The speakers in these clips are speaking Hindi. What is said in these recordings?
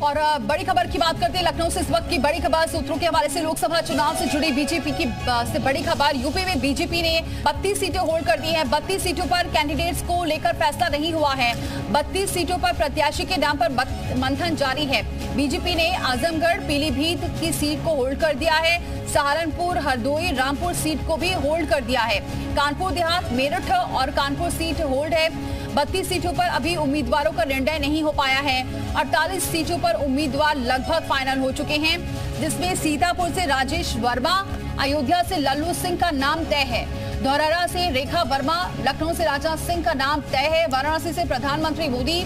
और बड़ी खबर की बात करते हैं लखनऊ से। इस वक्त की बड़ी खबर सूत्रों के हवाले से लोकसभा चुनाव से जुड़ी बीजेपी की से बड़ी खबर। यूपी में बीजेपी ने 32 सीटें होल्ड कर दी हैं। 32 सीटों पर कैंडिडेट्स को लेकर फैसला नहीं हुआ है। 32 सीटों पर प्रत्याशी के नाम पर मंथन जारी है। बीजेपी ने आजमगढ़, पीलीभीत की सीट को होल्ड कर दिया है। सहारनपुर, हरदोई, रामपुर सीट को भी होल्ड कर दिया है। कानपुर देहात, मेरठ और कानपुर सीट होल्ड है। 32 सीटों पर अभी उम्मीदवारों का निर्णय नहीं हो पाया है। 48 सीटों पर उम्मीदवार लगभग फाइनल हो चुके हैं, जिसमें सीतापुर से राजेश वर्मा, अयोध्या से लल्लू सिंह का नाम तय है। धौरहरा से रेखा वर्मा, लखनऊ से राजा सिंह का नाम तय है। वाराणसी से प्रधानमंत्री मोदी,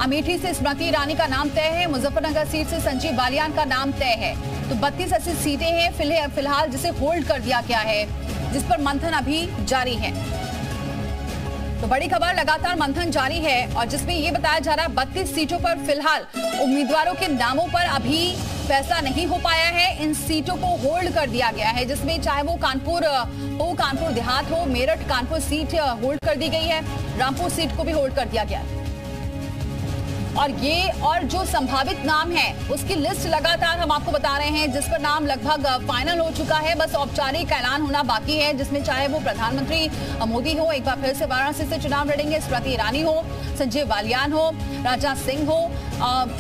अमेठी से स्मृति ईरानी का नाम तय है। मुजफ्फरनगर सीट से संजीव बालियान का नाम तय है। तो 32 ऐसी सीटें हैं फिलहाल जिसे होल्ड कर दिया गया है, जिस पर मंथन अभी जारी है। तो बड़ी खबर, लगातार मंथन जारी है और जिसमें ये बताया जा रहा है 32 सीटों पर फिलहाल उम्मीदवारों के नामों पर अभी फैसला नहीं हो पाया है। इन सीटों को होल्ड कर दिया गया है, जिसमें चाहे वो कानपुर हो, कानपुर देहात हो, मेरठ, कानपुर सीट होल्ड कर दी गई है। रामपुर सीट को भी होल्ड कर दिया गया है। और जो संभावित नाम है उसकी लिस्ट लगातार हम आपको बता रहे हैं, जिस पर नाम लगभग फाइनल हो चुका है। बस औपचारिक ऐलान होना बाकी है, जिसमें चाहे वो प्रधानमंत्री मोदी हो, एक बार फिर से वाराणसी से चुनाव लड़ेंगे, स्मृति ईरानी हो, संजीव बालियान हो, राजा सिंह हो,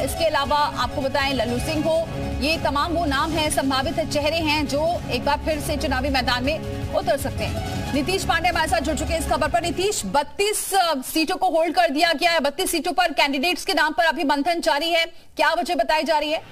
इसके अलावा आपको बताएं लल्लू सिंह हो। ये तमाम वो नाम हैं, संभावित चेहरे हैं जो एक बार फिर से चुनावी मैदान में उतर सकते हैं। नीतीश पांडे हमारे साथ जुड़ चुके हैं इस खबर पर। नीतीश, 32 सीटों को होल्ड कर दिया गया है। 32 सीटों पर कैंडिडेट्स के नाम पर अभी मंथन जारी है, क्या वजह बताई जा रही है?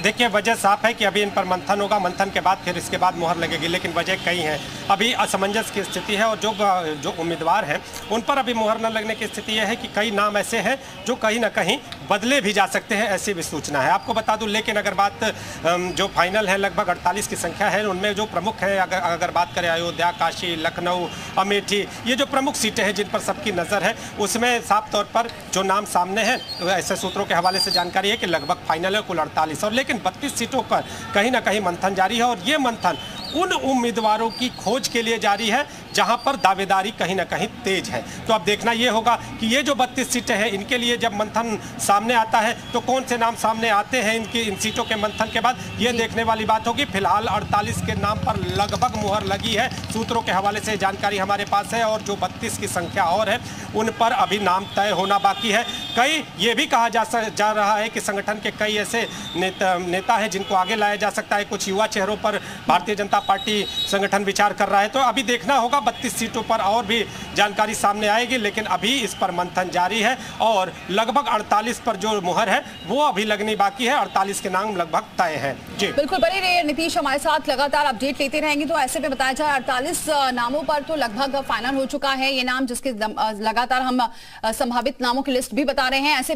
देखिए, वजह साफ है कि अभी इन पर मंथन होगा। मंथन के बाद फिर इसके बाद मुहर लगेगी, लेकिन वजह कई हैं। अभी असमंजस की स्थिति है और जो उम्मीदवार हैं उन पर अभी मुहर न लगने की स्थिति यह है कि कई नाम ऐसे हैं जो कहीं ना कहीं बदले भी जा सकते हैं, ऐसी भी सूचना है। आपको बता दूं, लेकिन अगर बात जो फाइनल है लगभग 48 की संख्या है, उनमें जो प्रमुख है, अगर बात करें अयोध्या, काशी, लखनऊ, अमेठी, ये जो प्रमुख सीटें हैं जिन पर सबकी नज़र है, उसमें साफ तौर पर जो नाम सामने हैं, ऐसे सूत्रों के हवाले से जानकारी है कि लगभग फाइनल है कुल 48, और लेकिन 32 सीटों पर कहीं ना कहीं मंथन जारी है। और ये मंथन उन उम्मीदवारों की खोज के लिए जारी है जहां पर दावेदारी कहीं ना कहीं तेज है। तो अब देखना यह होगा कि ये जो 32 सीटें हैं, इनके लिए जब मंथन सामने आता है तो कौन से नाम सामने आते हैं इन सीटों के मंथन के बाद, ये देखने वाली बात होगी। फिलहाल 48 के नाम पर लगभग मुहर लगी है, सूत्रों के हवाले से जानकारी हमारे पास है। और जो 32 की संख्या और है उन पर अभी नाम तय होना बाकी है। कई ये भी कहा जा रहा है कि संगठन के कई ऐसे नेता हैं जिनको आगे लाया जा सकता है। कुछ युवा चेहरों पर भारतीय जनता पार्टी संगठन विचार कर रहा है। तो अभी देखना होगा, 32 सीटों पर और भी जानकारी सामने आएगी, लेकिन अभी इस पर मंथन जारी है और लगभग 48 पर जो मुहर है वो अभी लगनी बाकी है। 48 के नाम लगभग तय है। जी बिल्कुल, बने रहिए नीतीश, हमारे साथ लगातार अपडेट लेते रहेंगे। तो ऐसे में बताया जाए 48 नामों पर तो लगभग फाइनल हो चुका है ये नाम, जिसके लगातार हम संभावित नामों की लिस्ट भी बता रहे हैं। ऐसे